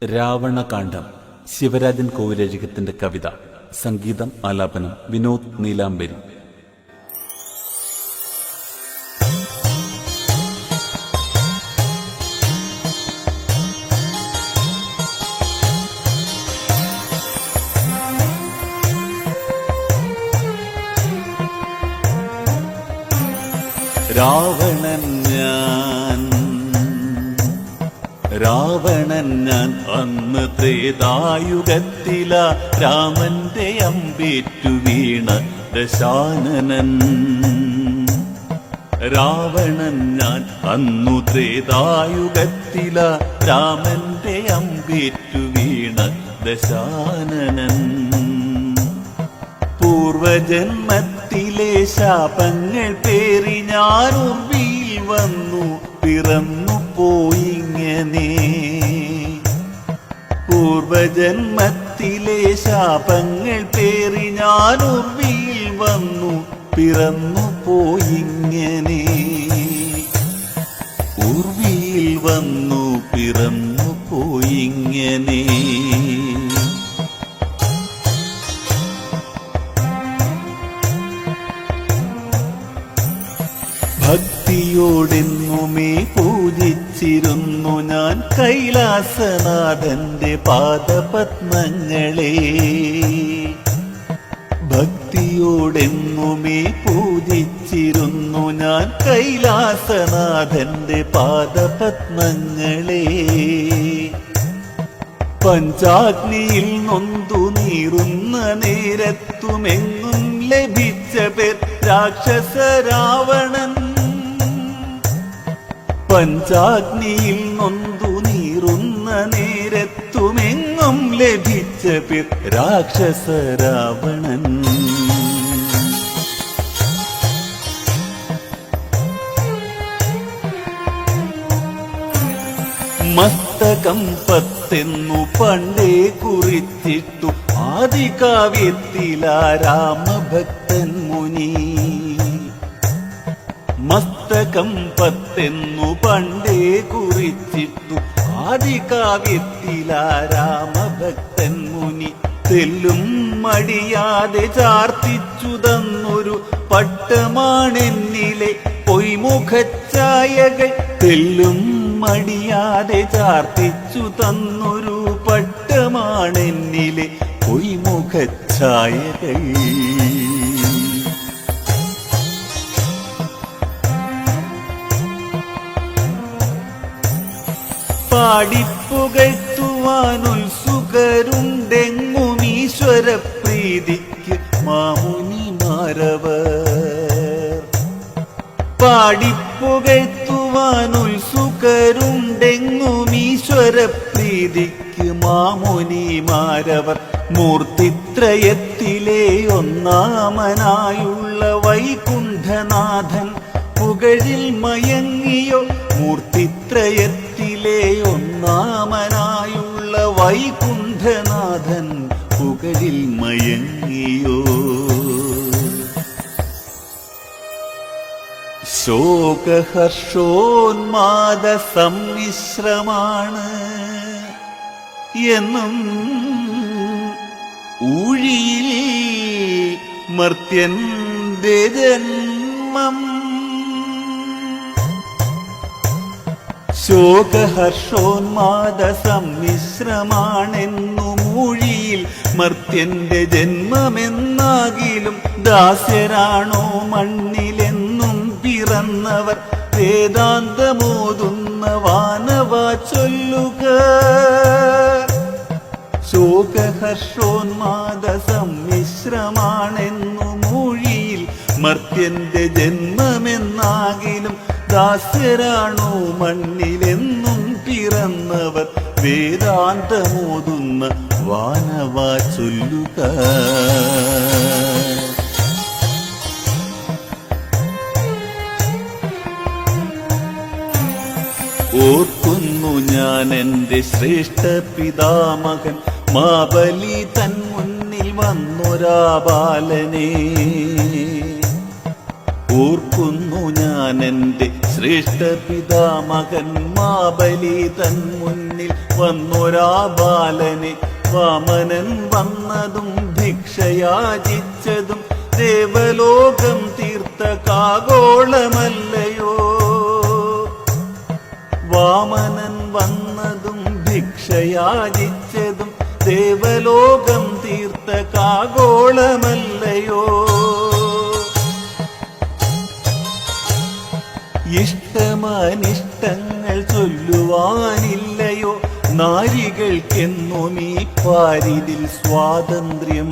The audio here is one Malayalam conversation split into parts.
രാവണകാന്ഡം ശിവരാജൻ കോവിലഴകത്തിന്റെ കവിത. സംഗീതം ആലാപനം വിനോദ് നീലാംബരി. രാവണൻ ഞാൻ അന്ന് ത്രേതായുഗത്തില രാമന്റെ അമ്പേറ്റു വീണ ദശാനനൻ. രാവണൻ ഞാൻ അന്നു ത്രേതായുഗത്തില രാമന്റെ അമ്പേറ്റു വീണ ദശാനനൻ. പൂർവജന്മത്തിലെ ശാപങ്ങൾ പേറി ഞാൻ ഉർവിയിൽ വന്നു പിറന്നു പോയിങ്ങനെ. പൂർവജന്മത്തിലെ ശാപങ്ങൾ പേറി ഞാൻ ഉർവിയിൽ വന്നു പിറന്നു പോയിങ്ങനെ. ഉർവിയിൽ വന്നു പിറന്നു പോയിങ്ങനെ. ഭക്തിയോടെന്നുമേ പൂജിച്ചിരുന്നു ഞാൻ കൈലാസനാഥന്റെ പാദപത്മങ്ങളെ. ഭക്തിയോടെന്നുമേ പൂജിച്ചിരുന്നു ഞാൻ കൈലാസനാഥന്റെ പാദപത്മങ്ങളെ. പഞ്ചാഗ്നിയിൽ നൊന്തു നീറുന്ന നേരത്തുമെങ്ങും ലഭിച്ച പേർ രാക്ഷസ രാവണൻ. പഞ്ചാഗ്നിയിൽ നൊന്തു നീറുന്ന നേരത്തുമെങ്ങും ലഭിച്ച പേർ രാക്ഷസ രാവണൻ. മസ്തകം പത്തെന്നു പണ്ടേ കുറിച്ചിട്ടു ആദികാവ്യത്തില രാമഭക്തൻ മുനി. മസ്തകം പത്തെന്നു പണ്ടേ കുറിച്ചിട്ടു ആദികാവ്യത്തില രാമഭക്തൻ മുനി. തെല്ലും മടിയാതെ ചാർത്തിച്ചു തന്നൊരു പട്ടമാണെന്നിലെ പൊയ്മുഖഛായകൾ. തെല്ലും മടിയാതെ ചാർത്തിച്ചു തന്നൊരു പട്ടമാണെന്നിലെ പൊയ്മുഖഛായകൾ. പാടിപ്പുകഴ്ത്തുവാനുത്സുകരുണ്ടെങ്ങും ഈശ്വരപ്രീതിക്ക് മാമുനിമാരവർ. പാടിപ്പുകഴ്ത്തുവാനുത്സുകരുണ്ടെങ്ങും ഈശ്വരപ്രീതിക്ക് മാമുനിമാരവർ. മൂർത്തിത്രയത്തിലെ ഒന്നാമനായുള്ള വൈകുണ്ഠനാഥൻ പുകഴിൽ മയങ്ങിയോ. മൂർത്തിത്രയത്തിലെ ഒന്നാമനായുള്ള വൈകുണ്ഠനാഥൻ പുകഴിൽ മയങ്ങിയോ. ശോകഹർഷോന്മാദ സമ്മിശ്രമാണ് എന്നും ഊഴിയിൽ മർത്യന്റെ ജന്മം. ശോകഹർഷോന്മാദ സമ്മിശ്രമാണെന്നും ഊഴിയിൽ മർത്യന്റെ ജന്മമെന്നാകിലും ദാസ്യരാണോ മണ്ണിലെന്നും പിറന്നവർ. വേദാന്തമോതുന്ന വാനവാ ചൊല്ലുക. ശോകഹർഷോന്മാദ സമ്മിശ്രമാണെന്നും ഊഴിയിൽ മർത്യന്റെ ജന്മമെന്നാകിലും ദാസ്യരാണോ മണ്ണിലെന്നും പിറന്നവർ. വേദാന്തമോതുന്ന വാനവാ ചൊല്ലുക. ഓർക്കുന്നു ഞാൻ എന്റെ ശ്രേഷ്ഠ പിതാമകൻ മാബലി തൻ മുന്നിൽ വന്നൊരാ ബാലനെ. ഓർക്കുന്നു ഞാൻ എന്റെ ശ്രേഷ്ഠ പിതാമകൻ മാബലി തൻ മുന്നിൽ വന്നൊരാ ബാലനെ വാമനൻ വന്നതും ഭിക്ഷയാചിച്ചതും ദേവലോകം തീർത്ത കാഗോളമല്ലയോ. വാമനൻ വന്നതും ഭിക്ഷയാചിച്ചതും ദേവലോകം തീർത്ത കാഗോളമല്ലയോ. ഇഷ്ടമനിഷ്ടങ്ങൾ ചൊല്ലുവാനില്ലയോ നാരികൾക്കെന്നും ഈ പാരിതിൽ സ്വാതന്ത്ര്യം.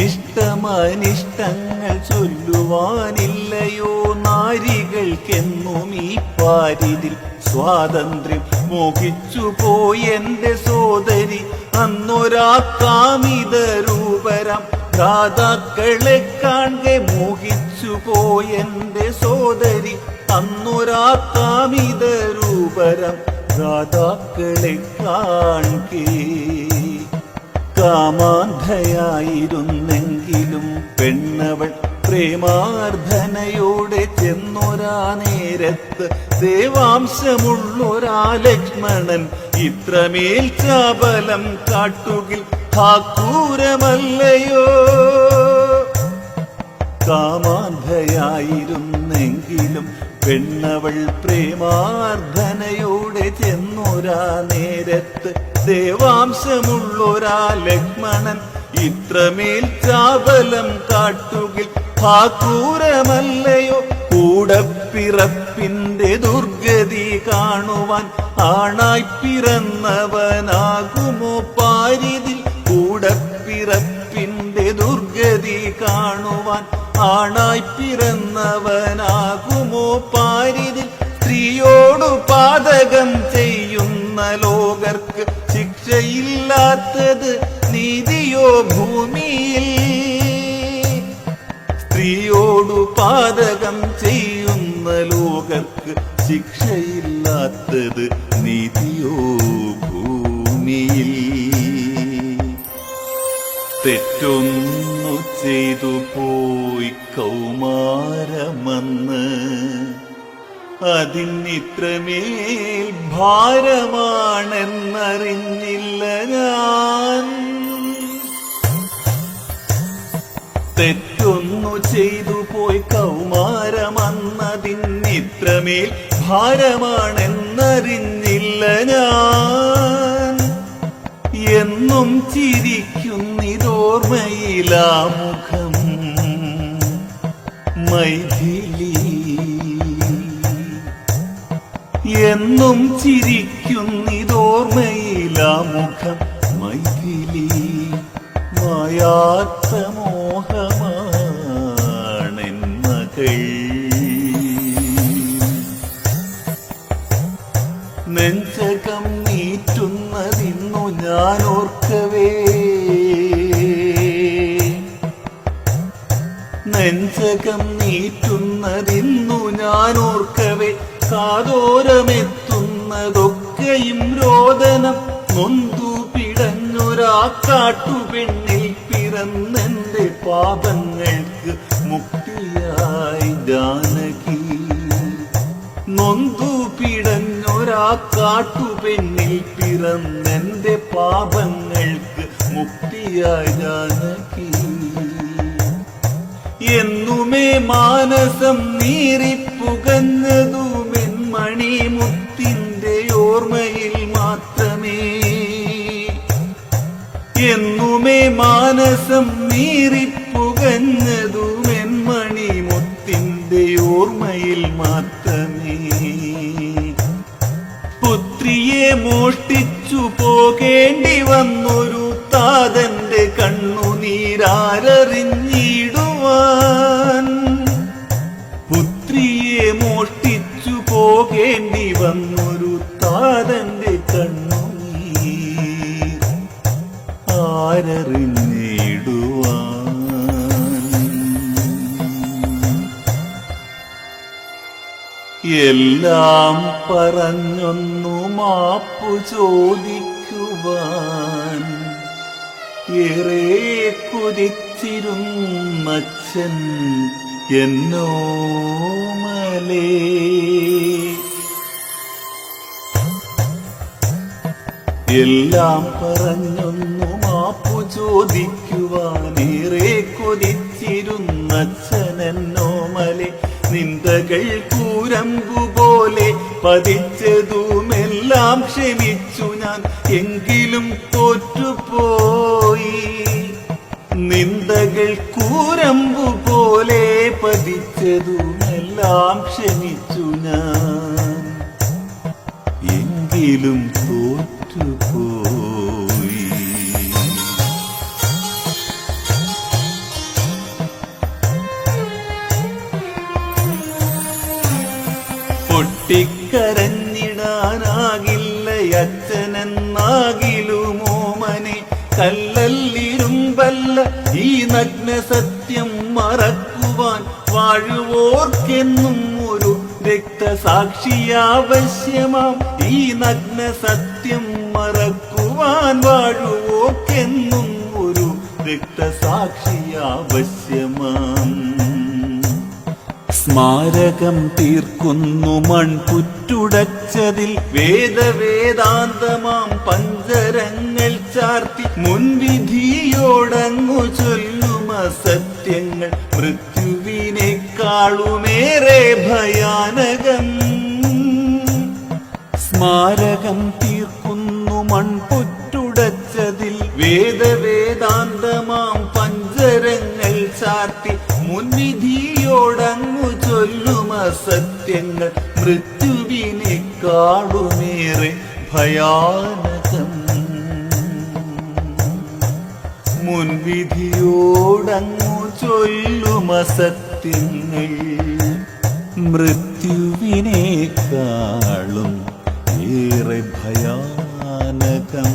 ഇഷ്ടമനിഷ്ടങ്ങൾ ചൊല്ലുവാനില്ലയോ നാരികൾക്കെന്നും ഈ പാരിതിൽ സ്വാതന്ത്ര്യം. മോഹിച്ചു പോയെന്റെ സോദരി അന്നൊരാ കാമിത രൂപരാം ഭ്രാതാക്കളെ കാണെ. മോഹിച്ചു പോയെന്റെ സോദരി അന്നൊരാ കാമിത രൂപരാം ഭ്രാതാക്കളെ കാണെ. കാമാന്ധയായിരുന്നെങ്കിലും പെണ്ണവൾ പ്രേമാർദ്ധനയോടെ ചെന്നൊരാ നേരത്ത് ദേവാംശമുള്ളൊരാ ലക്ഷ്മണൻ ഇത്രമേൽ ചാബലം കാട്ടുകിൽ ഠാക്കൂരമല്ലയോ. കാമാന്ധയായിരുന്നെങ്കിലും പെണ്ണവൾ പ്രേമാർദ്ധനയോടെ ചെന്നൊരാ നേരത്ത് ദേവാംശമുള്ളൊരാ ലക്ഷ്മണൻ ഇത്രമേൽ ചാബലം കാട്ടുകിൽ ഠാക്കൂരമല്ലയോ. കൂടപ്പിറപ്പിന്റെ ദുർഗതി കാണുവാൻ ആണായി പിറന്നവനാകുമോ പാരിതിൽ. കൂടപ്പിറപ്പിന്റെ ദുർഗതി കാണുവാൻ ആണായി പിറന്നവനാകുമോ പാരിതിൽ. സ്ത്രീയോടു പാതകം ചെയ്യുന്ന ലോകർക്ക് ശിക്ഷയില്ലാത്തത് നീതിയോ ഭൂമിയിൽ. സ്ത്രീയോടു പാതകം ചെയ്യുന്ന ലോകർക്ക് ശിക്ഷയില്ലാത്തത് നീതിയോ ഭൂമിയിൽ. തെറ്റൊന്നു ചെയ്തു പോയി കൗമാരമന്ന് അതിനിത്രമേൽ ഭാരമാണെന്നറിഞ്ഞില്ല ഞാൻ. തെറ്റൊന്നു ചെയ്തു പോയി കൗമാരമന്നതിനിത്രമേൽ ഭാരമാണെന്നറിഞ്ഞില്ല ഞാൻ. എന്നും ചിരിക്കുന്നിതോർമ്മയിലാ മുഖം മൈഥിലി. എന്നും ചിരിക്കുന്നിതോർമ്മയിലാ മുഖം മൈഥിലി. മായാത്ത മോഹമാണെൻ മകൾ. നെഞ്ചകം നീറ്റുന്നതിന്നു ഞാനോർക്കവേ. നെഞ്ചകം നീറ്റുന്നതിന്നു ഞാനോർക്കവേ. കാതോരമെത്തുന്നതൊക്കെയും രോദനം. നൊന്തു പിടഞ്ഞൊരാ കാട്ടുപെണ്ണിൽ പിറന്നെന്റെ പാപങ്ങൾക്ക് മുക്തിയായി ജാനകി. നൊന്തു പിടഞ്ഞൊരാ കാട്ടുപെണ്ണിൽ പിറന്നെന്റെ പാപങ്ങൾക്ക് മുക്തിയായി ജാനകി. എന്നുമേ മാനസം നീറിപ്പുകഞ്ഞതുമെൻ മണിമുത്തിന്റെ ഓർമ്മയിൽ മാത്രമേ. എന്നുമേ മാനസം നീറിപ്പുകഞ്ഞതുമെൻ മണിമുത്തിന്റെ ഓർമ്മയിൽ മാത്രമേ. പുത്രിയെ മോഷ്ടിച്ചു പോകേണ്ടി വന്നൊരു താതന്റെ കണ്ണുനീരാരറിഞ്ഞിടുവാൻ. പുത്രിയെ മോഷ്ടിച്ചു പോകേണ്ടി വന്നൊരു താതന്റെ കണ്ണുനീർ ആരറിഞ്ഞിടുവാൻ. എല്ലാം പറഞ്ഞൊന്നു മാപ്പു ചോദിക്കുവാൻ ഏറെ കൊതിച്ചിരുന്നച്ഛൻ എന്നോമലേ. എല്ലാം പറഞ്ഞൊന്നു മാപ്പു ചോദിക്കുവാനേറെ കൊതിച്ചിരുന്നച്ഛനെന്നോമലെ നിന്ദകൾ കൂരമ്പുപോലെ പതിച്ചതുമെല്ലാം ക്ഷമിച്ചു ഞാൻ, എങ്കിലും തോറ്റുപോയി. നിന്ദകൾ കൂരമ്പുപോലെ പതിച്ചതുമെല്ലാം ക്ഷമിച്ചു ഞാൻ, എങ്കിലും തോറ്റുപോയി. പൊട്ടിക്കരഞ്ഞിടാനാകില്ല അച്ഛനെന്നാകിലുമോമനെ, കല്ലല്ലിരുമ്പല്ല ഈ നഗ്ന സത്യം മറക്കുവാൻ വാഴുവോർക്കെന്നും ഒരു രക്തസാക്ഷിയാവശ്യമാം. ഈ നഗ്ന സത്യം മറക്കുവാൻ വാഴുവോർക്കെന്നും ഒരു രക്തസാക്ഷിയാവശ്യമാം. സ്മാരകം തീർക്കുന്നു മൺപുറ്റുടച്ചതിൽ വേദവേദാന്തമാം പഞ്ചരങ്ങൾ ചാർത്തി, മുൻവിധിയോടങ്ങു ചൊല്ലും അസത്യങ്ങൾ മൃത്യുവിനേക്കാളുമേറെ ഭയാനകം. സ്മാരകം തീർക്കുന്നു മൺപുറ്റുടച്ചതിൽ വേദവേദാന്തമാം പഞ്ചരങ്ങൾ ചാർത്തി, മുൻവിധിയോടങ്ങു ചൊല്ലും അസത്യങ്ങൾ മൃത്യുവിനേക്കാളുമേറെ ഭയാനകം. മുൻവിധിയോടങ്ങു ചൊല്ലും അസത്യങ്ങൾ മൃത്യുവിനേക്കാളും ഏറെ ഭയാനകം.